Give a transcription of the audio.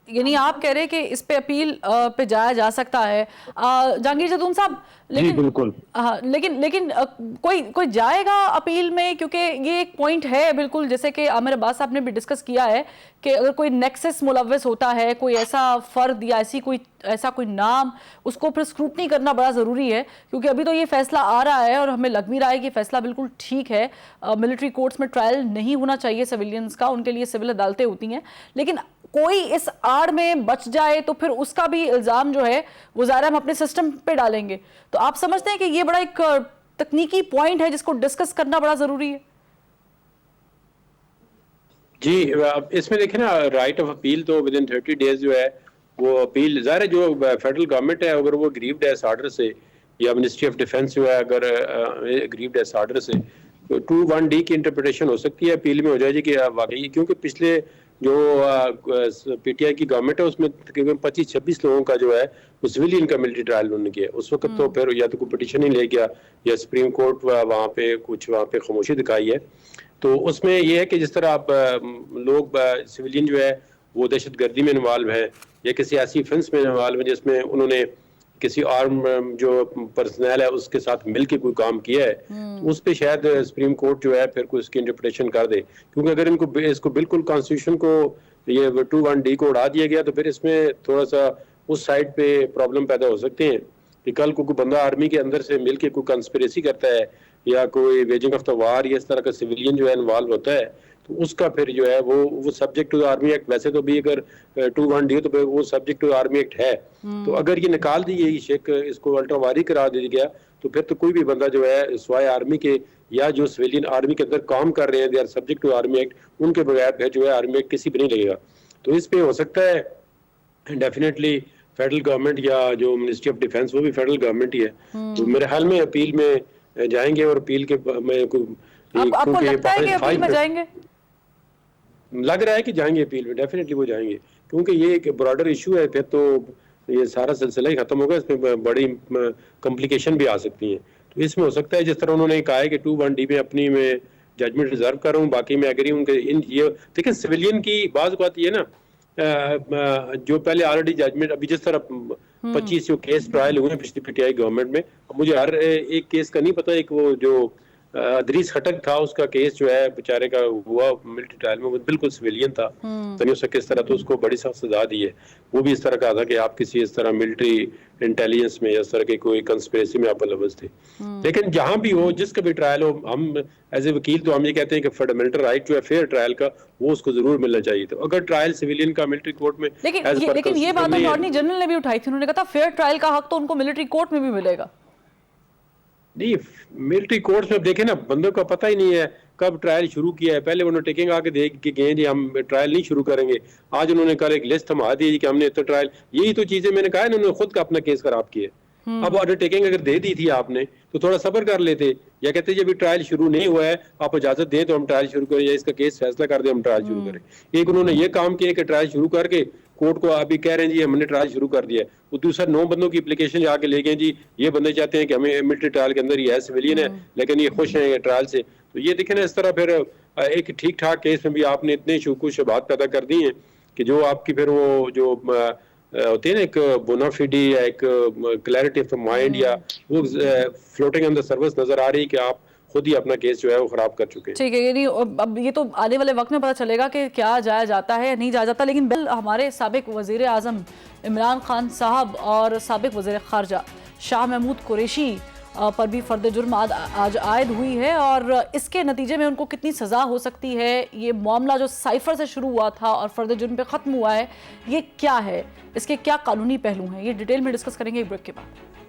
یعنی آپ کہہ رہے کہ اس پہ اپیل پہ جایا جا سکتا ہے جہانگیر جدون صاحب، جی لیکن بالکل لیکن کوئی جائے گا اپیل میں؟ کیونکہ یہ ایک پوائنٹ ہے بالکل، جیسے کہ عامر عباس صاحب نے بھی ڈسکس کیا ہے کہ اگر کوئی نیکسس ملوث ہوتا ہے، کوئی ایسا فرد یا ایسا کوئی نام، اس کو پھر اسکروٹنی کرنا بڑا ضروری ہے، کیونکہ ابھی تو یہ فیصلہ آ رہا ہے اور ہمیں لگ بھی رہا ہے کہ فیصلہ بالکل ٹھیک ہے، ملٹری کورٹس میں ٹرائل نہیں ہونا چاہیے سویلینز کا، ان کے لیے سول عدالتیں ہوتی ہیں، لیکن کوئی اس آڑ میں بچ جائے تو پھر اس کا بھی الزام جو ہے وہ ظاہر ہم اپنے سسٹم پہ ڈالیں گے. تو آپ سمجھتے ہیں کہ یہ بڑا ایک تکنیکی پوائنٹ ہے جس کو ڈسکس کرنا بڑا ضروری ہے؟ جی اس میں دیکھیں نا، رائٹ آف اپیل تو ود ان 30 days جو ہے وہ اپیل، ظاہر ہے جو فیڈرل گورنمنٹ ہے اگر وہ گریوڈ ہے اس آرڈر سے، یا منسٹری آف ڈیفینس جو ہے اگر گریوڈ ہے اس آرڈر سے، تو 2(1)(d) کی انٹرپریٹیشن ہو سکتی ہے، اپیل میں ہو جائے گی کہ واقعی، کیونکہ پچھلے جو پی ٹی آئی کی گورنمنٹ ہے اس میں تقریباً 25-26 لوگوں کا جو ہے وہ سویلین کا ملٹری ٹرائل انہوں نے کیا اس وقت. تو پھر یا تو کوئی پٹیشن ہی لے گیا یا سپریم کورٹ وہاں پہ خاموشی دکھائی ہے. تو اس میں یہ ہے کہ جس طرح آپ لوگ سویلین جو ہے وہ دہشت گردی میں انوالو ہے یا کسی ایسی افینس میں انوالو ہے جس میں انہوں نے کسی آرم جو پرسنل ہے اس کے ساتھ مل کے کوئی کام کیا ہے، تو اس پہ شاید سپریم کورٹ جو ہے پھر کوئی اس کی انٹرپریٹیشن کر دے. کیونکہ اگر اس کو بالکل کانسٹیٹیوشن کو یہ 2(1)(d) کو اڑا دیا گیا تو پھر اس میں تھوڑا سا اس سائڈ پہ پرابلم پیدا ہو سکتے ہیں کہ کل کو کوئی بندہ آرمی کے اندر سے مل کے کوئی کنسپریسی کرتا ہے یا کوئی ویجنگ آف دا وار یا اس طرح کا سویلین جو ہے انوالو ہوتا ہے، تو اس کا پھر جو ہے وہ سبجیکٹ ٹو آرمی ایکٹ، ویسے تو بھی اگر 2(1)(d) تو پھر وہ سبجیکٹ ٹو آرمی ایکٹ ہے. تو اگر یہ نکال دی گئی شک، اس کو الٹرا واری کرا دیا گیا، تو پھر تو کوئی بھی بندہ جو ہے سوائے آرمی کے یا جو سویلین آرمی کے اندر کام کر رہے ہیں، they are subject to army act, ان کے بغیر پھر جو ہے آرمی ایکٹ کسی پہ نہیں لگے گا. تو اس پہ ہو سکتا ہے ڈیفینیٹلی فیڈرل گورنمنٹ یا جو منسٹری آف ڈیفینس وہ بھی فیڈرل گورنمنٹ ہی ہے، تو میرے خیال میں اپیل میں جائیں گے. اور اپیل کے میں آپ کو کیونکہ لگتا ہے کہ اپیل میں جائیں گے؟ لگ رہا ہے کہ جائیں گے اپیل میں، ڈیفینیٹلی وہ جائیں گے، کیونکہ یہ ایک براڈر ایشو ہے، پھر تو یہ سارا سلسلہ ہی ختم ہوگا، اس میں بڑی کمپلیکیشن بھی آ سکتی ہیں. تو اس میں ہو سکتا ہے جس طرح انہوں نے کہا ہے کہ 2(1)(d) میں اپنی میں ججمنٹ ریزرو کر رہا ہوں، باقی میں ایگری ہوں کہ یہ دیکھیں سویلین کی بعض بات یہ نا، جو پہلے آلریڈی ججمنٹ، ابھی جس طرح 25 جو کیس ٹرائل ہوئے ہیں پچھلی پی ٹی آئی گورنمنٹ میں، مجھے ہر ایک کیس کا نہیں پتا، ایک وہ جو ادریس خٹک تھا اس کا کیس جو ہے بیچارے کا ہوا ملٹری ٹرائل میں، وہ بالکل سویلین تھا، تو نہیں ہو سکے اس طرح، تو اس کو بڑی سخت سزا دی ہے. وہ بھی اس طرح کہا تھا کہ آپ کسی اس طرح ملٹری انٹیلیجنس میں یا اس طرح کی کوئی کنسپریسی میں آپ ملوث تھے. لیکن جہاں بھی ہو، جس کا بھی ٹرائل ہو، ہم ایز اے وکیل تو ہم یہ کہتے ہیں کہ فنڈامنٹل رائٹ جو ہے فیئر ٹرائل کا، وہ اس کو ضرور ملنا چاہیے. تو اگر ٹرائل سویلین کا ملٹری کورٹ میں لیکن یہ بات اٹارنی جنرل نے بھی اٹھائی تھی، انہوں نے کہا تھا فیئر ٹرائل کا حق تو ان کو ملٹری کورٹ میں بھی ملے گا. نہیں، ملٹری کورٹس میں دیکھیں نا، بندوں کا پتہ ہی نہیں ہے کب ٹرائل شروع کیا ہے. پہلے انہوں نے ٹیکنگ آ کے دیکھ کے گئے جی ہم ٹرائل نہیں شروع کریں گے، آج انہوں نے کل ایک لسٹ تھما دی کہ ہم نے تو ٹرائل، یہی تو چیزیں میں نے کہا انہوں نے خود کا اپنا کیس خراب کیا. اب آرڈر ٹیکنگ اگر دے دی تھی آپ نے تو تھوڑا صبر کر لیتے، یا کہتے جی ابھی ٹرائل شروع نہیں ہوا ہے، آپ اجازت دیں تو ہم ٹرائل شروع کریں، یا اس کا کیس فیصلہ کر دیں ہم ٹرائل شروع کریں. ایک انہوں نے یہ کام کیا کہ ٹرائل شروع کر کے کورٹ کو ابھی کہہ رہے ہیں جی ہم نے ٹرائل شروع کر دیا ہے، وہ دوسرا 9 بندوں کی اپلیکیشن جا کے لے گئے جی یہ بندے چاہتے ہیں کہ ہمیں ملٹری ٹرائل کے اندر یہ ہے سویلین ہے لیکن یہ خوش ہیں ٹرائل سے. تو یہ دیکھیں نا، اس طرح پھر ایک ٹھیک ٹھاک کیس میں بھی آپ نے اتنے شبہات پیدا کر دی ہیں کہ جو آپ کی پھر وہ جو ہوتی ہے نا ایک بونافیڈی یا ایک کلیئرٹی آف دا مائنڈ، یا وہ فلوٹنگ آن دا سروس نظر آ رہی کہ آپ خود ہی اپنا کیس جو ہے وہ خراب کر چکے ہیں. ٹھیک ہے، یعنی اب یہ تو آنے والے وقت میں پتہ چلے گا کہ کیا جایا جاتا ہے یا نہیں جایا جاتا. لیکن ہمارے سابق وزیر اعظم عمران خان صاحب اور سابق وزیر خارجہ شاہ محمود قریشی پر بھی فرد جرم آج عائد ہوئی ہے، اور اس کے نتیجے میں ان کو کتنی سزا ہو سکتی ہے. یہ معاملہ جو سائفر سے شروع ہوا تھا اور فرد جرم پہ ختم ہوا ہے، یہ کیا ہے، اس کے کیا قانونی پہلو ہیں، یہ ڈیٹیل میں ڈسکس کریں گے ایک بریک کے بعد.